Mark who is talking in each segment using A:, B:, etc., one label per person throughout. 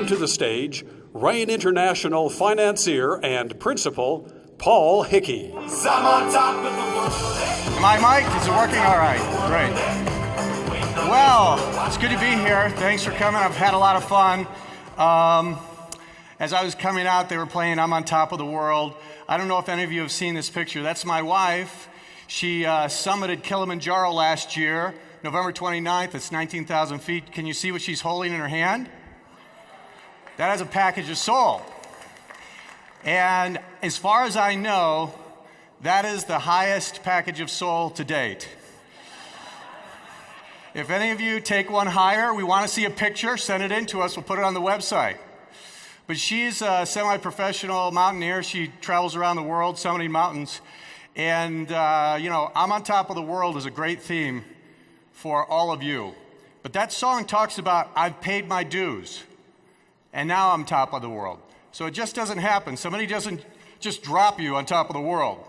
A: welcome to the stage RAIN International financier and principal, Paula Hickeyja.
B: Am I mic'd? Is it working all right? Great. Well, it's good to be here. Thanks for coming. I've had a lot of fun. As I was coming out, they were playing I'm on Top of the World. I don't know if any of you have seen this picture. That's my wife. She summited Kilimanjaro last year, November 29th. It's 19,000 feet. Can you see what she's holding in her hand? That has a package of soul. And as far as I know, that is the highest package of soul to date. If any of you take one higher, we want to see a picture, send it in to us. We'll put it on the website. But she's a semi-professional mountaineer. She travels around the world summiting mountains. And, I'm on Top of the World is a great theme for all of you. But that song talks about I've paid my dues, and now I'm top of the world. So it just doesn't happen. Somebody doesn't just drop you on top of the world.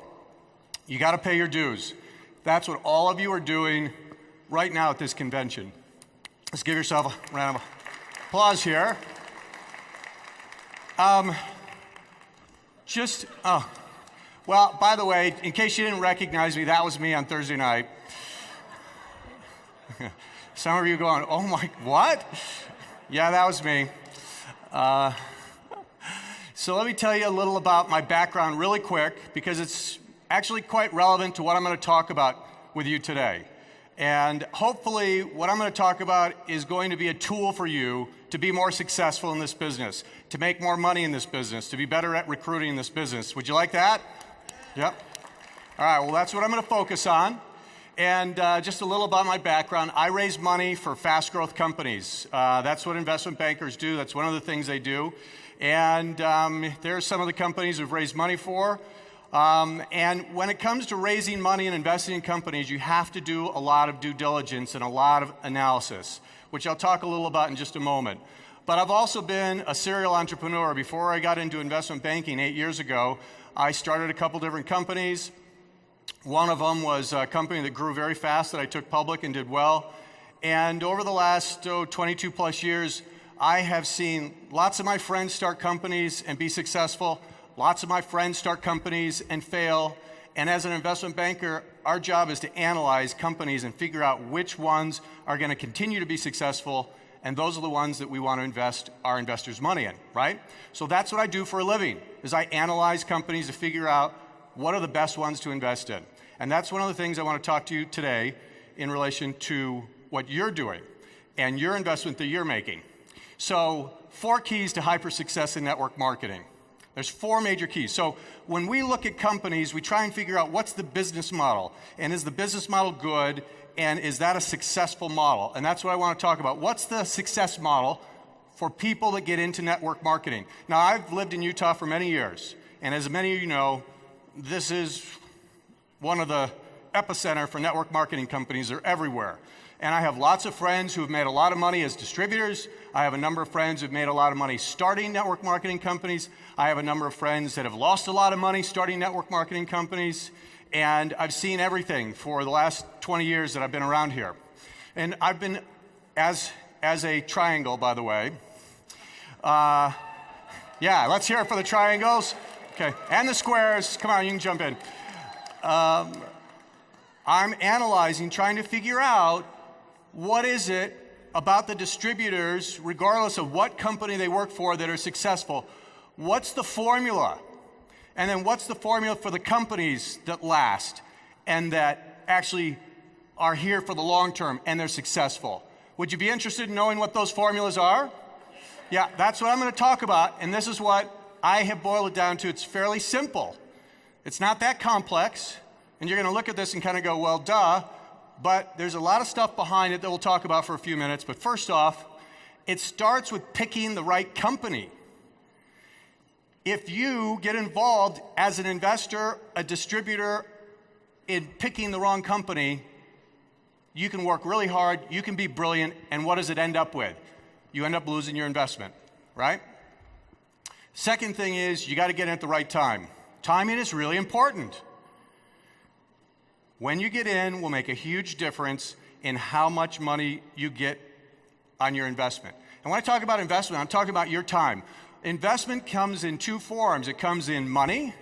B: You got to pay your dues. That's what all of you are doing right now at this convention. Let's give yourself a round of applause here. Well, by the way, in case you didn't recognize me, that was me on Thursday night. Some of you going, oh my, what? Yeah, that was me. So let me tell you a little about my background really quick, because it's actually quite relevant to what I'm going to talk about with you today. And hopefully what I'm going to talk about is going to be a tool for you to be more successful in this business, to make more money in this business, to be better at recruiting in this business. Would you like that? Yep. All right, well, that's what I'm going to focus on. And just a little about my background. I raise money for fast growth companies. That's what investment bankers do. That's one of the things they do. And there are some of the companies we've raised money for. And when it comes to raising money and investing in companies, you have to do a lot of due diligence and a lot of analysis, which I'll talk a little about in just a moment. But I've also been a serial entrepreneur. Before I got into investment banking 8 years ago, I started a couple different companies. One of them was a company that grew very fast that I took public and did well. And over the last 22 plus years, I have seen lots of my friends start companies and be successful. Lots of my friends start companies and fail. And as an investment banker, our job is to analyze companies and figure out which ones are going to continue to be successful. And those are the ones that we want to invest our investors' money in, right? So that's what I do for a living, is I analyze companies to figure out what are the best ones to invest in. And that's one of the things I want to talk to you today in relation to what you're doing and your investment that you're making. So 4 keys to hyper success in network marketing. There's 4 major keys. So when we look at companies, we try and figure out what's the business model, and is the business model good, and is that a successful model? And that's what I want to talk about. What's the success model for people that get into network marketing? Now, I've lived in Utah for many years, and as many of you know, this is one of the epicenter for network marketing companies. They're everywhere. And I have lots of friends who have made a lot of money as distributors. I have a number of friends who've made a lot of money starting network marketing companies. I have a number of friends that have lost a lot of money starting network marketing companies. And I've seen everything for the last 20 years that I've been around here. And I've been, as a triangle, by the way. Yeah, let's hear it for the triangles. Okay, and the squares. Come on, you can jump in. I'm analyzing, trying to figure out what is it about the distributors, regardless of what company they work for, that are successful. What's the formula? And then what's the formula for the companies that last and that actually are here for the long term and they're successful? Would you be interested in knowing what those formulas are? Yeah, that's what I'm going to talk about, and this is what I have boiled it down to. It's fairly simple. It's not that complex, and you're going to look at this and kind of go, well, duh, but there's a lot of stuff behind it that we'll talk about for a few minutes. But first off, it starts with picking the right company. If you get involved as an investor, a distributor, in picking the wrong company, you can work really hard, you can be brilliant, and what does it end up with? You end up losing your investment, right? Second thing is, you got to get in at the right time. Timing is really important. When you get in will make a huge difference in how much money you get on your investment. And when I talk about investment, I'm talking about your time. Investment comes in two forms. It comes in money,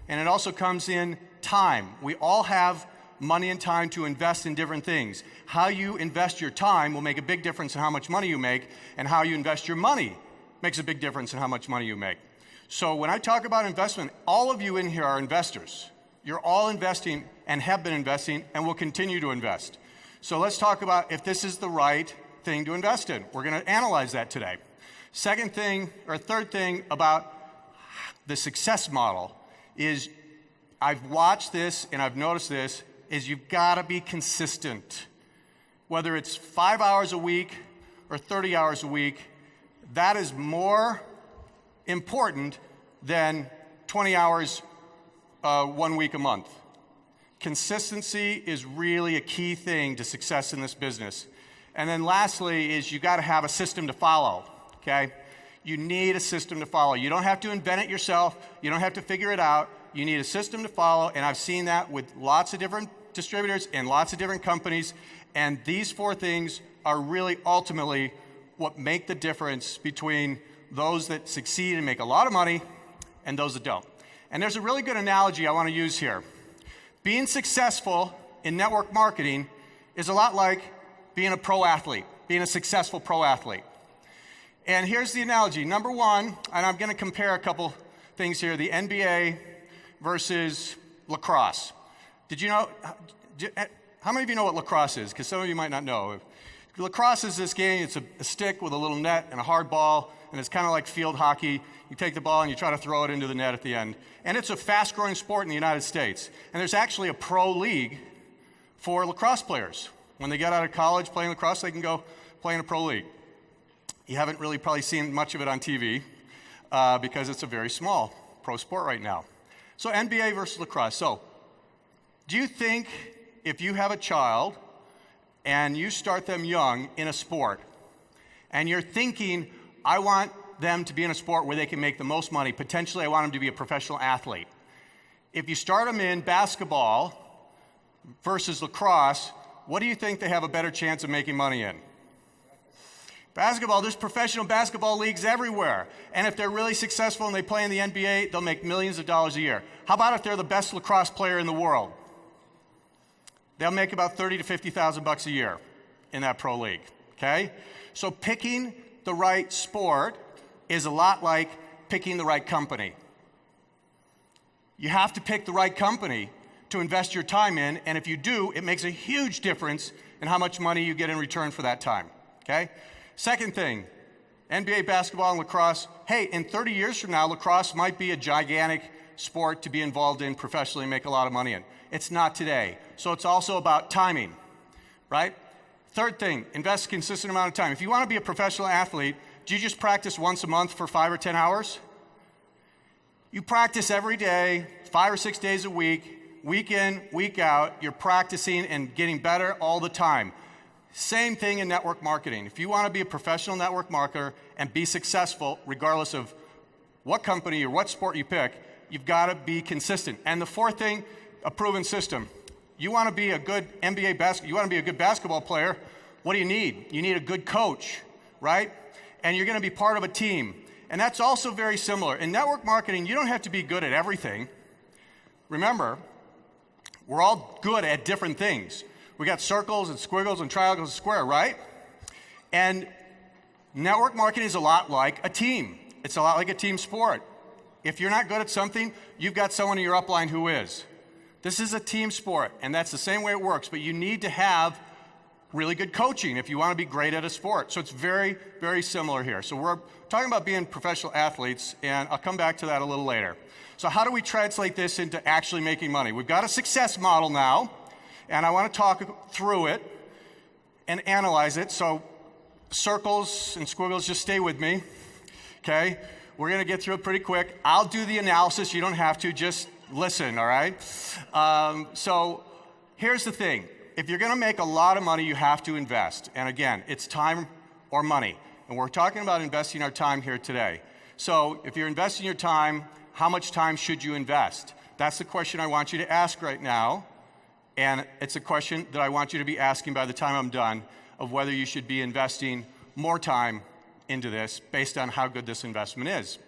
B: and it also comes in time. We all have money and time to invest in different things. How you invest your time will make a big difference in how much money you make, and how you invest your money makes a big difference in how much money you make. So when I talk about investment, all of you in here are investors. You're all investing and have been investing and will continue to invest. So let's talk about if this is the right thing to invest in. We're going to analyze that today. Third thing about the success model is I've watched this and I've noticed this, is you've got to be consistent. Whether it's 5 hours a week or 30 hours a week, that is more important than 20 hours 1 week a month. Consistency is really a key thing to success in this business. And then lastly is you got to have a system to follow, okay? You need a system to follow. You don't have to invent it yourself. You don't have to figure it out. You need a system to follow, and I've seen that with lots of different distributors and lots of different companies, and these four things are really ultimately what make the difference between those that succeed and make a lot of money and those that don't. And there's a really good analogy I want to use here. Being successful in network marketing is a lot like being a pro athlete, being a successful pro athlete. And here's the analogy. Number one, and I'm going to compare a couple things here, the NBA versus lacrosse. Did you know, how many of you know what lacrosse is? Because some of you might not know. Lacrosse is this game, it's a stick with a little net and a hard ball, and it's kind of like field hockey. You take the ball and you try to throw it into the net at the end. And it's a fast-growing sport in the United States. And there's actually a pro league for lacrosse players. When they get out of college playing lacrosse, they can go play in a pro league. You haven't really probably seen much of it on TV because it's a very small pro sport right now. So NBA versus lacrosse. So do you think if you have a child and you start them young in a sport and you're thinking, I want them to be in a sport where they can make the most money, potentially I want them to be a professional athlete. If you start them in basketball versus lacrosse, what do you think they have a better chance of making money in? Basketball, there's professional basketball leagues everywhere. And if they're really successful and they play in the NBA, they'll make millions of dollars a year. How about if they're the best lacrosse player in the world? They'll make about $30,000 to $50,000 a year in that pro league, okay? So picking the right sport is a lot like picking the right company. You have to pick the right company to invest your time in, and if you do, it makes a huge difference in how much money you get in return for that time, okay? Second thing, NBA basketball and lacrosse. Hey, in 30 years from now, lacrosse might be a gigantic sport to be involved in professionally and make a lot of money in. It's not today. So it's also about timing, right? Third thing, invest a consistent amount of time. If you want to be a professional athlete, do you just practice once a month for 5 or 10 hours? You practice every day, 5 or 6 days a week, week in, week out. You're practicing and getting better all the time. Same thing in network marketing. If you want to be a professional network marketer and be successful, regardless of what company or what sport you pick, you've got to be consistent. And the fourth thing, a proven system. You want to be a good you want to be a good basketball player, what do you need? You need a good coach, right? And you're going to be part of a team. And that's also very similar. In network marketing, you don't have to be good at everything. Remember, we're all good at different things. We got circles and squiggles and triangles and square, right? And network marketing is a lot like a team. It's a lot like a team sport. If you're not good at something, you've got someone in your upline who is. This is a team sport, and that's the same way it works, but you need to have really good coaching if you want to be great at a sport. So it's very, very similar here. So we're talking about being professional athletes, and I'll come back to that a little later. So how do we translate this into actually making money? We've got a success model now, and I want to talk through it and analyze it. So circles and squiggles, just stay with me, okay? We're going to get through it pretty quick. I'll do the analysis. You don't have to. Just listen, all right? So here's the thing. If you're going to make a lot of money, you have to invest. And again, it's time or money. And we're talking about investing our time here today. So if you're investing your time, how much time should you invest? That's the question I want you to ask right now. And it's a question that I want you to be asking by the time I'm done of whether you should be investing more time into this based on how good this investment is.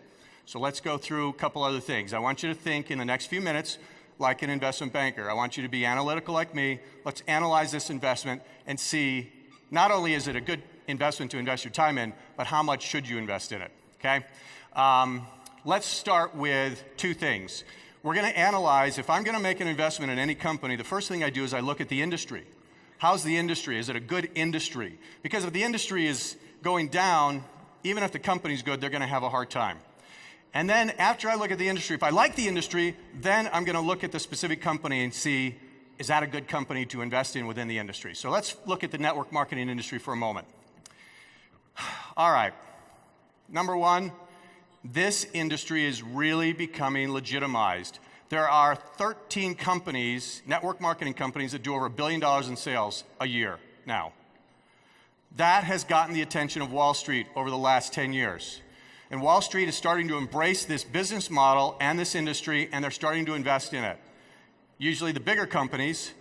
B: So let's go through a couple other things. I want you to think in the next few minutes like an investment banker. I want you to be analytical like me. Let's analyze this investment and see not only is it a good investment to invest your time in, but how much should you invest in it, okay? Let's start with two things. We're going to analyze, if I'm going to make an investment in any company, the first thing I do is I look at the industry. How's the industry? Is it a good industry? Because if the industry is going down, even if the company's good, they're going to have a hard time. And then after I look at the industry, if I like the industry, then I'm going to look at the specific company and see, is that a good company to invest in within the industry? So let's look at the network marketing industry for a moment. All right. Number one, this industry is really becoming legitimized. There are 13 companies, network marketing companies, that do over $1 billion in sales a year now. That has gotten the attention of Wall Street over the last 10 years. And Wall Street is starting to embrace this business model and this industry, and they're starting to invest in it. Usually the bigger companies,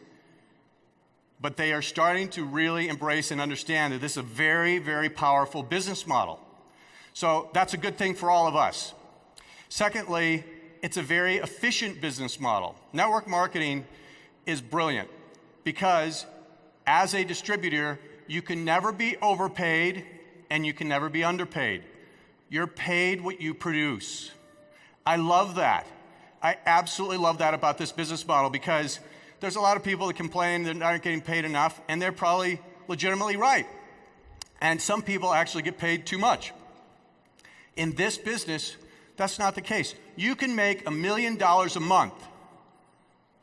B: but they are starting to really embrace and understand that this is a very, very powerful business model. So that's a good thing for all of us. Secondly, it's a very efficient business model. Network marketing is brilliant because as a distributor, you can never be overpaid and you can never be underpaid. You're paid what you produce. I love that. I absolutely love that about this business model because there's a lot of people that complain that aren't getting paid enough, and they're probably legitimately right. And some people actually get paid too much. In this business, that's not the case. You can make $1 million a month,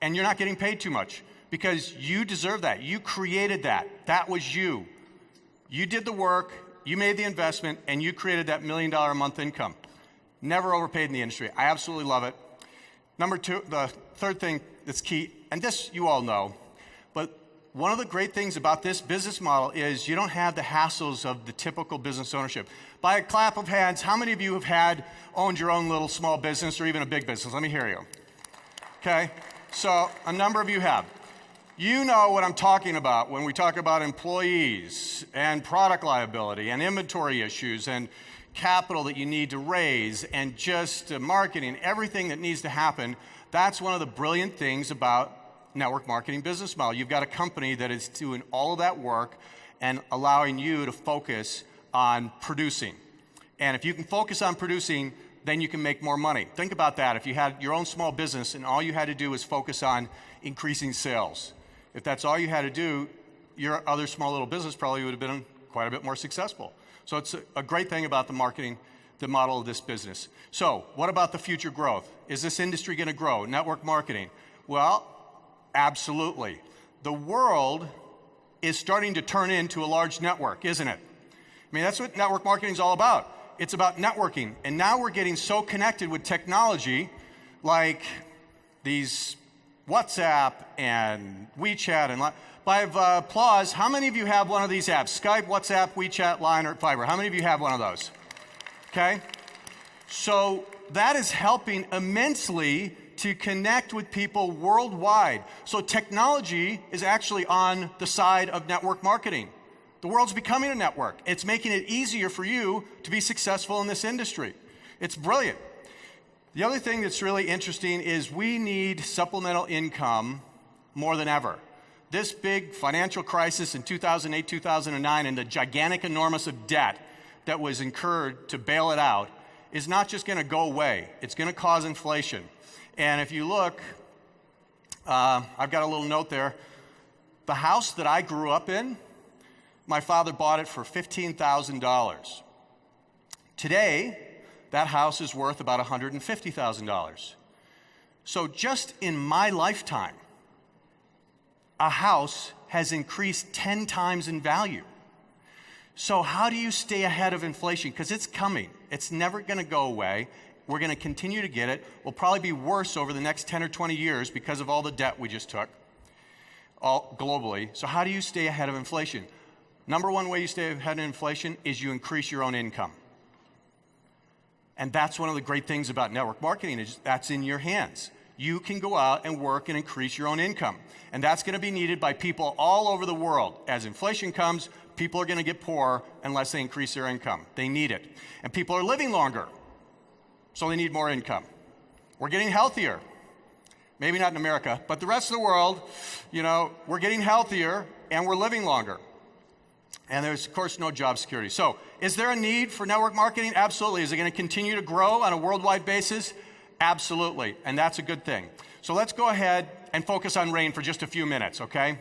B: and you're not getting paid too much because you deserve that. You created that. That was you. You did the work. You made the investment, and you created that $1 million a month income. Never overpaid in the industry. I absolutely love it. Number two, the third thing that's key, and this you all know, but one of the great things about this business model is you don't have the hassles of the typical business ownership. By a clap of hands, how many of you have owned your own little small business or even a big business? Let me hear you. Okay, so a number of you have. You know what I'm talking about when we talk about employees and product liability and inventory issues and capital that you need to raise and just marketing, everything that needs to happen. That's one of the brilliant things about network marketing business model. You've got a company that is doing all of that work and allowing you to focus on producing. And if you can focus on producing, then you can make more money. Think about that. If you had your own small business and all you had to do was focus on increasing sales, if that's all you had to do, your other small little business probably would have been quite a bit more successful. So it's a great thing about the marketing, the model of this business. So what about the future growth? Is this industry going to grow? Network marketing? Well, absolutely. The world is starting to turn into a large network, isn't it? I mean, that's what network marketing is all about. It's about networking. And now we're getting so connected with technology like these WhatsApp and WeChat and by applause, how many of you have one of these apps? Skype, WhatsApp, WeChat, Line, or Fiverr. How many of you have one of those? Okay? So that is helping immensely to connect with people worldwide. So technology is actually on the side of network marketing. The world's becoming a network. It's making it easier for you to be successful in this industry. It's brilliant. The other thing that's really interesting is we need supplemental income more than ever. This big financial crisis in 2008, 2009, and the gigantic enormous of debt that was incurred to bail it out is not just going to go away. It's going to cause inflation. And if you look, I've got a little note there. The house that I grew up in, my father bought it for $15,000. Today, that house is worth about $150,000. So just in my lifetime, a house has increased 10 times in value. So how do you stay ahead of inflation? Because it's coming. It's never going to go away. We're going to continue to get it. We'll probably be worse over the next 10 or 20 years because of all the debt we just took globally. So how do you stay ahead of inflation? Number one way you stay ahead of inflation is you increase your own income. And that's one of the great things about network marketing is that's in your hands. You can go out and work and increase your own income. And that's going to be needed by people all over the world. As inflation comes, people are going to get poor unless they increase their income. They need it. And people are living longer, so they need more income. We're getting healthier. Maybe not in America, but the rest of the world, we're getting healthier and we're living longer. And there's, of course, no job security. So is there a need for network marketing? Absolutely. Is it going to continue to grow on a worldwide basis? Absolutely. And that's a good thing. So let's go ahead and focus on RAIN for just a few minutes, okay?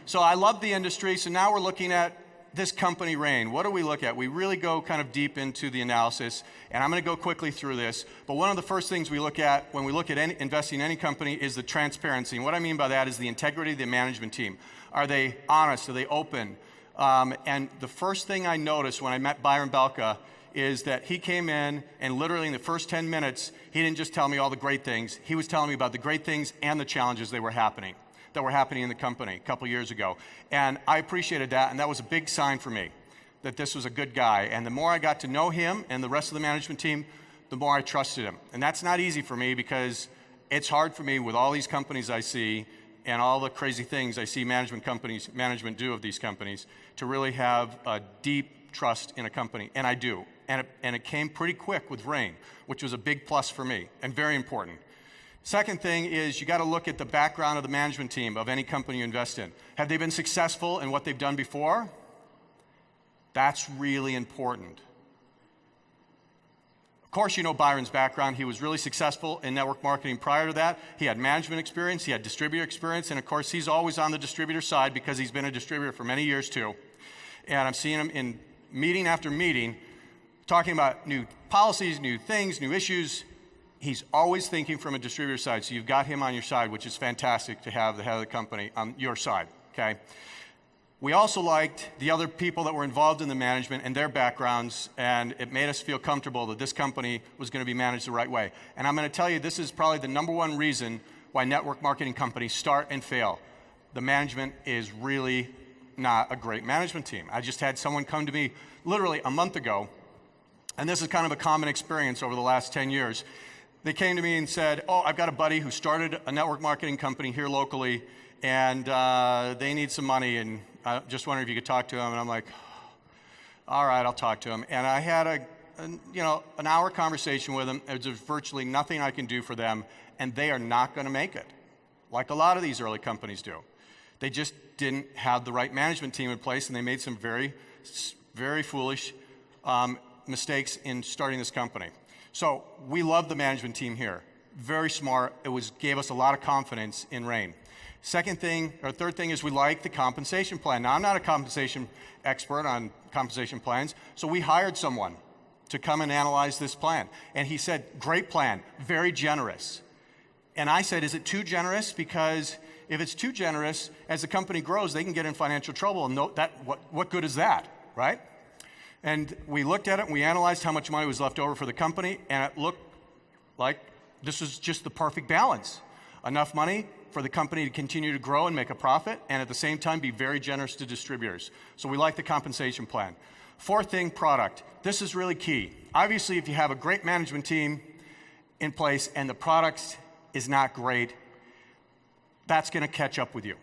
B: So I love the industry. So now we're looking at this company, RAIN. What do we look at? We really go kind of deep into the analysis. And I'm going to go quickly through this. But one of the first things we look at when we look at investing in any company is the transparency. And what I mean by that is the integrity of the management team. Are they honest? Are they open? And the first thing I noticed when I met Byron Belka is that he came in and literally in the first 10 minutes, he didn't just tell me all the great things. He was telling me about the great things and the challenges that were happening in the company a couple years ago. And I appreciated that, and that was a big sign for me that this was a good guy. And the more I got to know him and the rest of the management team, the more I trusted him. And that's not easy for me because it's hard for me with all these companies I see and all the crazy things I see management do of these companies to really have a deep trust in a company, and I do. And it came pretty quick with RAIN, which was a big plus for me and very important. Second thing is you got to look at the background of the management team of any company you invest in. Have they been successful in what they've done before? That's really important. Of course, you know Byron's background. He was really successful in network marketing prior to that. He had management experience, he had distributor experience, and of course, he's always on the distributor side because he's been a distributor for many years too. And I'm seeing him in meeting after meeting, talking about new policies, new things, new issues. He's always thinking from a distributor side, so you've got him on your side, which is fantastic to have the head of the company on your side, okay? We also liked the other people that were involved in the management and their backgrounds, and it made us feel comfortable that this company was going to be managed the right way. And I'm going to tell you, this is probably the #1 reason why network marketing companies start and fail. The management is really not a great management team. I just had someone come to me literally a month ago, and this is kind of a common experience over the last 10 years. They came to me and said, oh, I've got a buddy who started a network marketing company here locally, and they need some money, and I just wondering if you could talk to him. And I'm like, all right, I'll talk to him. And I had an hour conversation with him. There's virtually nothing I can do for them, and they are not going to make it, like a lot of these early companies do. They just didn't have the right management team in place, and they made some very, very foolish mistakes in starting this company. So we love the management team here. Very smart. It gave us a lot of confidence in RAIN. Third thing is we like the compensation plan. Now, I'm not a compensation expert on compensation plans, so we hired someone to come and analyze this plan. And he said, great plan, very generous. And I said, is it too generous? Because if it's too generous, as the company grows, they can get in financial trouble. And what good is that, right? And we looked at it, and we analyzed how much money was left over for the company, and it looked like this was just the perfect balance. Enough money for the company to continue to grow and make a profit, and at the same time be very generous to distributors. So we like the compensation plan. Fourth thing, product. This is really key. Obviously, if you have a great management team in place and the product is not great, that's going to catch up with you.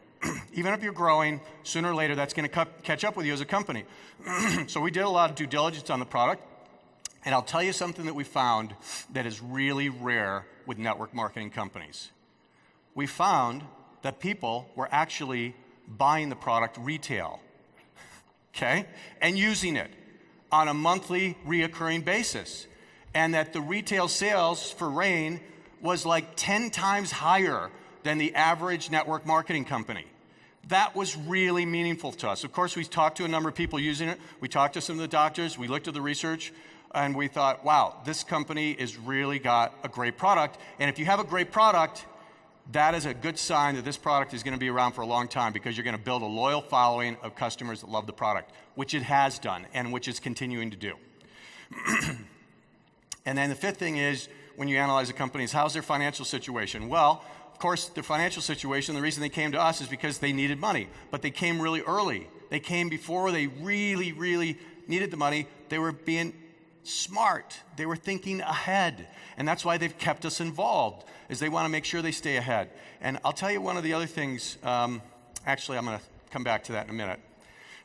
B: Even if you're growing, sooner or later, that's going to catch up with you as a company. So we did a lot of due diligence on the product, and I'll tell you something that we found that is really rare with network marketing companies. We found that people were actually buying the product retail, okay, and using it on a monthly reoccurring basis, and that the retail sales for RAIN was like 10 times higher than the average network marketing company. That was really meaningful to us. Of course, we talked to a number of people using it. We talked to some of the doctors. We looked at the research, and we thought, wow, this company has really got a great product. And if you have a great product, that is a good sign that this product is going to be around for a long time, because you're going to build a loyal following of customers that love the product, which it has done and which it's continuing to do. And then the fifth thing is, when you analyze a company, is how's their financial situation? Well, of course, their financial situation, the reason they came to us is because they needed money, but they came really early. They came before they really, really needed the money. They were being smart. They were thinking ahead, and that's why they've kept us involved, is they want to make sure they stay ahead. And I'll tell you one of the other things, actually I'm going to come back to that in a minute.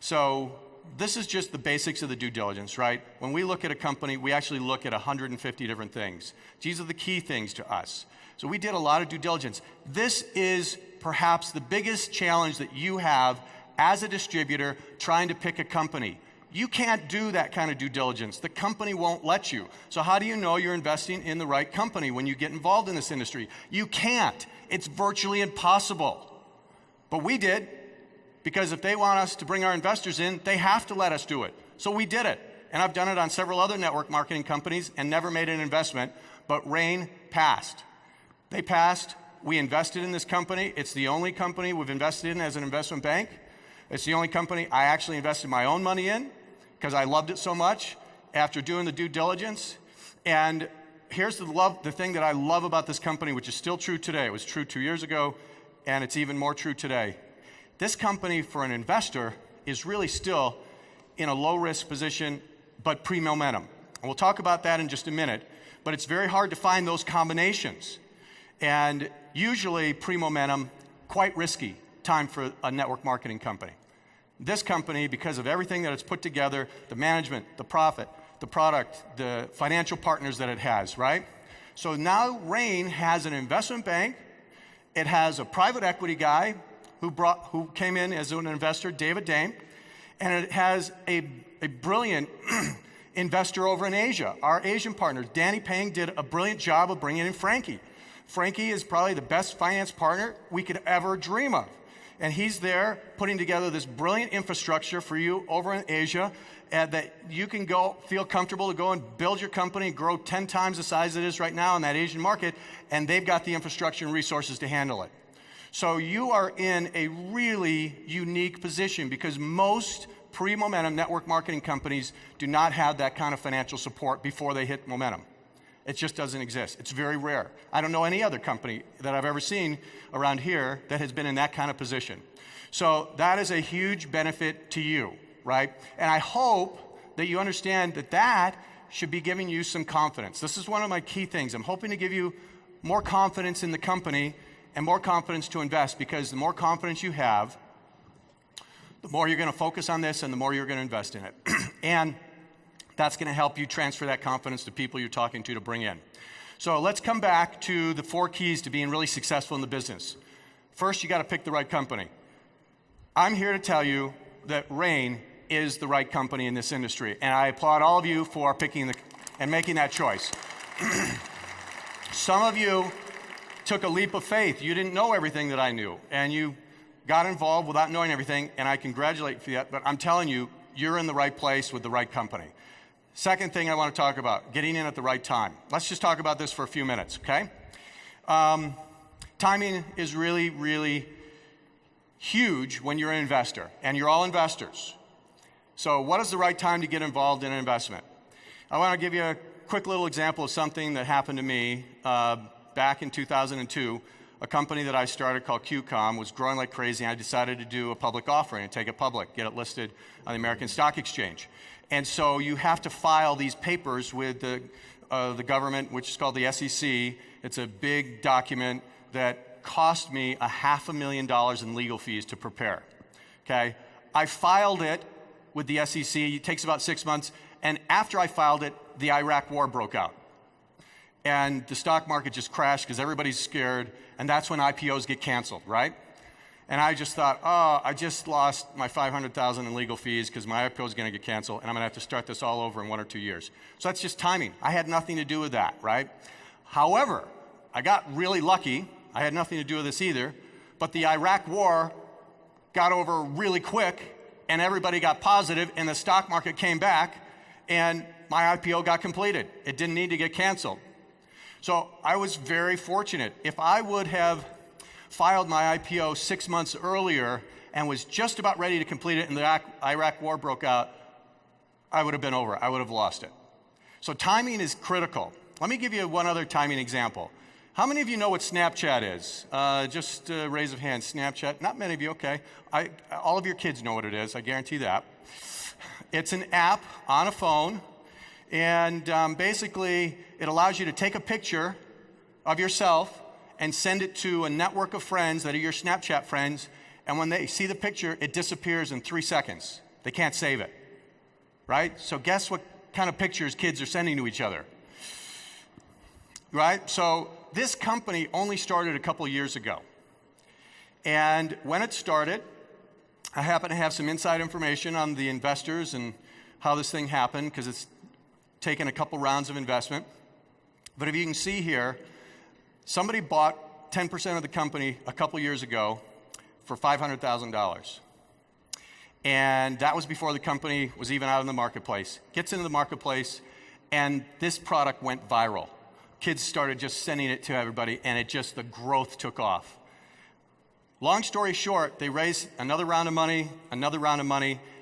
B: So this is just the basics of the due diligence, right? When we look at a company, we actually look at 150 different things. These are the key things to us. So we did a lot of due diligence. This is perhaps the biggest challenge that you have as a distributor trying to pick a company. You can't do that kind of due diligence. The company won't let you. So how do you know you're investing in the right company when you get involved in this industry? You can't. It's virtually impossible. But we did, because if they want us to bring our investors in, they have to let us do it. So we did it. And I've done it on several other network marketing companies and never made an investment, but RAIN passed. They passed. We invested in this company. It's the only company we've invested in as an investment bank. It's the only company I actually invested my own money in because I loved it so much after doing the due diligence. And here's the thing that I love about this company, which is still true today. It was true 2 years ago, and it's even more true today. This company, for an investor, is really still in a low-risk position, but pre-momentum. And we'll talk about that in just a minute, but it's very hard to find those combinations. And usually, pre-momentum, quite risky time for a network marketing company. This company, because of everything that it's put together, the management, the profit, the product, the financial partners that it has, right? So now RAIN has an investment bank. It has a private equity guy who came in as an investor, David Dame, and it has a brilliant investor over in Asia. Our Asian partners, Danny Pang, did a brilliant job of bringing in Frankie. Frankie is probably the best finance partner we could ever dream of. And he's there putting together this brilliant infrastructure for you over in Asia that you can go feel comfortable to go and build your company, grow 10 times the size it is right now in that Asian market, and they've got the infrastructure and resources to handle it. So you are in a really unique position because most pre-momentum network marketing companies do not have that kind of financial support before they hit momentum. It just doesn't exist. It's very rare. I don't know any other company that I've ever seen around here that has been in that kind of position. So that is a huge benefit to you, right? And I hope that you understand that that should be giving you some confidence. This is one of my key things. I'm hoping to give you more confidence in the company and more confidence to invest, because the more confidence you have, the more you're going to focus on this and the more you're going to invest in it. And that's going to help you transfer that confidence to people you're talking to bring in. So let's come back to the 4 keys to being really successful in the business. First, you got to pick the right company. I'm here to tell you that RAIN is the right company in this industry, and I applaud all of you for picking and making that choice. Some of you took a leap of faith. You didn't know everything that I knew, and you got involved without knowing everything, and I congratulate you for that, but I'm telling you, you're in the right place with the right company. Second thing I want to talk about, getting in at the right time. Let's just talk about this for a few minutes, okay? Timing is really, really huge when you're an investor, and you're all investors. So what is the right time to get involved in an investment? I want to give you a quick little example of something that happened to me back in 2002. A company that I started called QCOM was growing like crazy, and I decided to do a public offering and take it public, get it listed on the American Stock Exchange. And so you have to file these papers with the government, which is called the SEC. It's a big document that cost me $500,000 in legal fees to prepare, okay? I filed it with the SEC. It takes about 6 months. And after I filed it, the Iraq war broke out. And the stock market just crashed because everybody's scared. And that's when IPOs get canceled, right? And I just thought, oh, I just lost my $500,000 in legal fees because my IPO is going to get canceled, and I'm going to have to start this all over in 1 or 2 years. So that's just timing. I had nothing to do with that, right? However, I got really lucky. I had nothing to do with this either. But the Iraq war got over really quick, and everybody got positive, and the stock market came back, and my IPO got completed. It didn't need to get canceled. So I was very fortunate. If I would have filed my IPO 6 months earlier and was just about ready to complete it and the Iraq war broke out, I would have been over. I would have lost it. So timing is critical. Let me give you one other timing example. How many of you know what Snapchat is? Just raise of hands. Snapchat. Not many of you, okay. All of your kids know what it is, I guarantee that. It's an app on a phone, and basically it allows you to take a picture of yourself and send it to a network of friends that are your Snapchat friends, and when they see the picture, it disappears in 3 seconds. They can't save it, right? So guess what kind of pictures kids are sending to each other, right? So this company only started a couple of years ago. And when it started, I happen to have some inside information on the investors and how this thing happened, because it's taken a couple rounds of investment. But if you can see here, somebody bought 10% of the company a couple years ago for $500,000. And that was before the company was even out in the marketplace. Gets into the marketplace, and this product went viral. Kids started just sending it to everybody, and the growth took off. Long story short, they raised another round of money,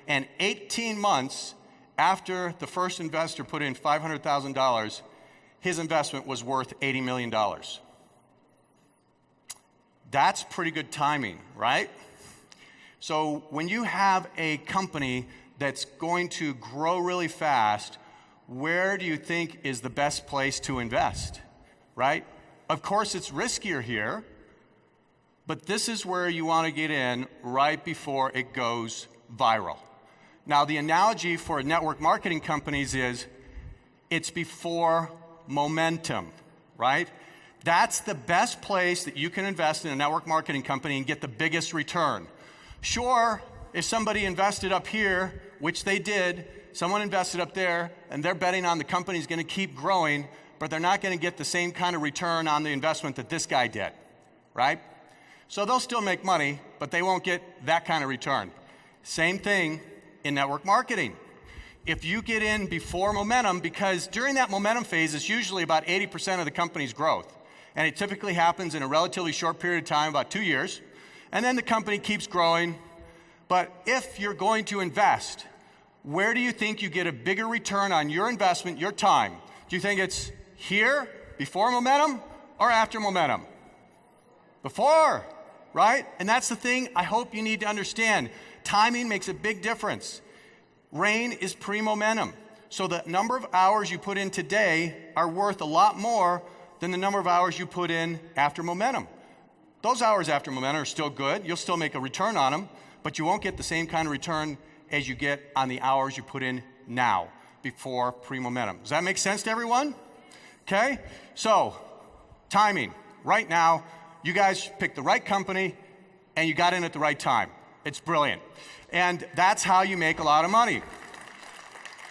B: and 18 months after the first investor put in $500,000, his investment was worth $80 million. That's pretty good timing, right? So when you have a company that's going to grow really fast, where do you think is the best place to invest, right? Of course, it's riskier here, but this is where you want to get in right before it goes viral. Now, the analogy for network marketing companies is it's before momentum, right? That's the best place that you can invest in a network marketing company and get the biggest return. Sure, if somebody invested up here, which they did, someone invested up there, and they're betting on the company's going to keep growing, but they're not going to get the same kind of return on the investment that this guy did, right? So they'll still make money, but they won't get that kind of return. Same thing in network marketing. If you get in before momentum, because during that momentum phase, it's usually about 80% of the company's growth. And it typically happens in a relatively short period of time, about 2 years. And then the company keeps growing. But if you're going to invest, where do you think you get a bigger return on your investment, your time? Do you think it's here, before momentum, or after momentum? Before, right? And that's the thing I hope you need to understand. Timing makes a big difference. RAIN is pre-momentum. So the number of hours you put in today are worth a lot more than the number of hours you put in after momentum. Those hours after momentum are still good. You'll still make a return on them, but you won't get the same kind of return as you get on the hours you put in now, before pre-momentum. Does that make sense to everyone? Okay? So, timing. Right now, you guys picked the right company, and you got in at the right time. It's brilliant. And that's how you make a lot of money.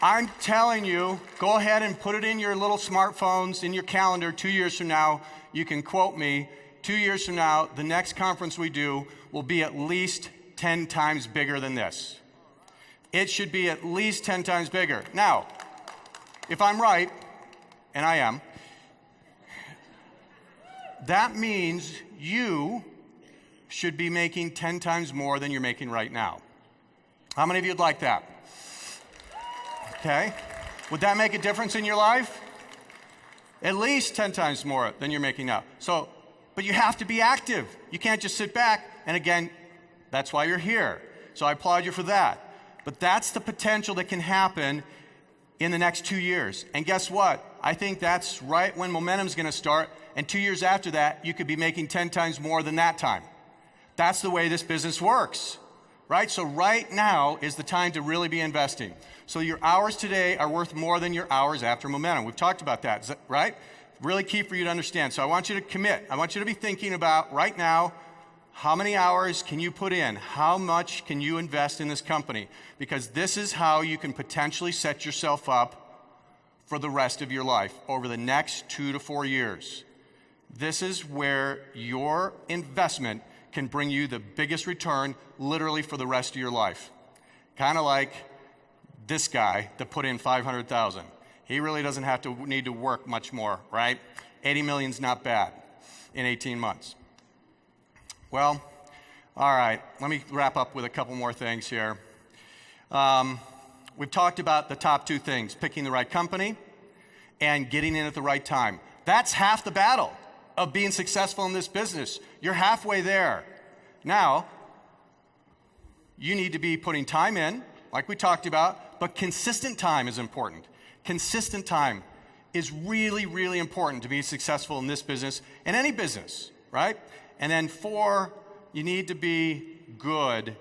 B: I'm telling you, go ahead and put it in your little smartphones, in your calendar. 2 years from now, you can quote me. 2 years from now, the next conference we do will be at least 10 times bigger than this. It should be at least 10 times bigger. Now, if I'm right, and I am, that means you should be making 10 times more than you're making right now. How many of you would like that? Okay. Would that make a difference in your life? At least 10 times more than you're making now. So, but you have to be active. You can't just sit back. And again, that's why you're here. So I applaud you for that. But that's the potential that can happen in the next 2 years. And guess what? I think that's right when momentum's going to start. And 2 years after that, you could be making 10 times more than that time. That's the way this business works, right? So right now is the time to really be investing. So your hours today are worth more than your hours after momentum. We've talked about that, is that right? Really key for you to understand. So I want you to commit. I want you to be thinking about right now, how many hours can you put in? How much can you invest in this company? Because this is how you can potentially set yourself up for the rest of your life over the next 2 to 4 years. This is where your investment can bring you the biggest return literally for the rest of your life. Kind of like this guy that put in $500,000. He really doesn't have to need to work much more, right? 80 million's not bad in 18 months. Well, all right, let me wrap up with a couple more things here. We've talked about the top 2 things, picking the right company and getting in at the right time. That's half the battle of being successful in this business. You're halfway there. Now, you need to be putting time in, like we talked about, but consistent time is important. Consistent time is really, really important to be successful in this business and any business, right? And then 4, you need to be good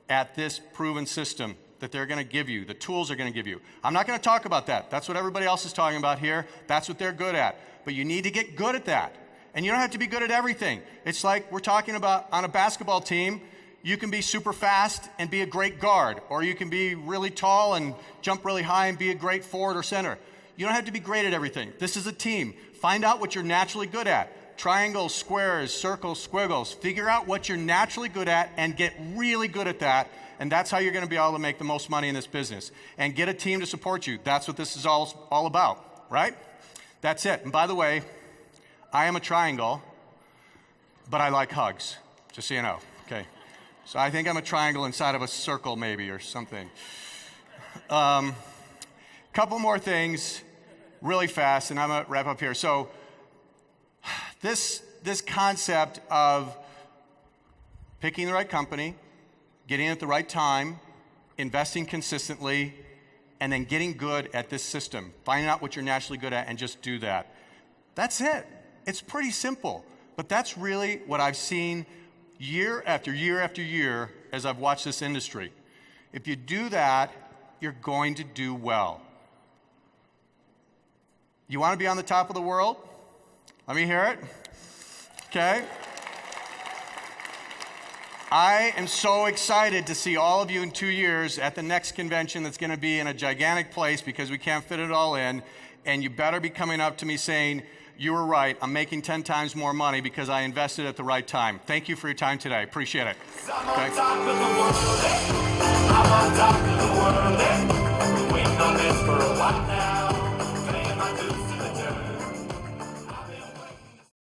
B: at this proven system that they're going to give you, the tools they're going to give you. I'm not going to talk about that. That's what everybody else is talking about here. That's what they're good at. But you need to get good at that. And you don't have to be good at everything. It's like we're talking about on a basketball team, you can be super fast and be a great guard, or you can be really tall and jump really high and be a great forward or center. You don't have to be great at everything. This is a team. Find out what you're naturally good at. Triangles, squares, circles, squiggles. Figure out what you're naturally good at and get really good at that. And that's how you're going to be able to make the most money in this business. And get a team to support you. That's what this is all about, right? That's it. And by the way, I am a triangle, but I like hugs, just so you know, okay? So I think I'm a triangle inside of a circle maybe or something. Couple more things really fast, and I'm gonna wrap up here. So this concept of picking the right company, getting in at the right time, investing consistently, and then getting good at this system, finding out what you're naturally good at and just do that. That's it. It's pretty simple, but that's really what I've seen year after year after year as I've watched this industry. If you do that, you're going to do well. You want to be on the top of the world? Let me hear it. Okay. I am so excited to see all of you in 2 years at the next convention that's going to be in a gigantic place because we can't fit it all in. And you better be coming up to me saying, you were right, I'm making 10 times more money because I invested at the right time. Thank you for your time today. Appreciate it.
C: I'm on top of the world, I'm on top of the world, waiting on this for a while now.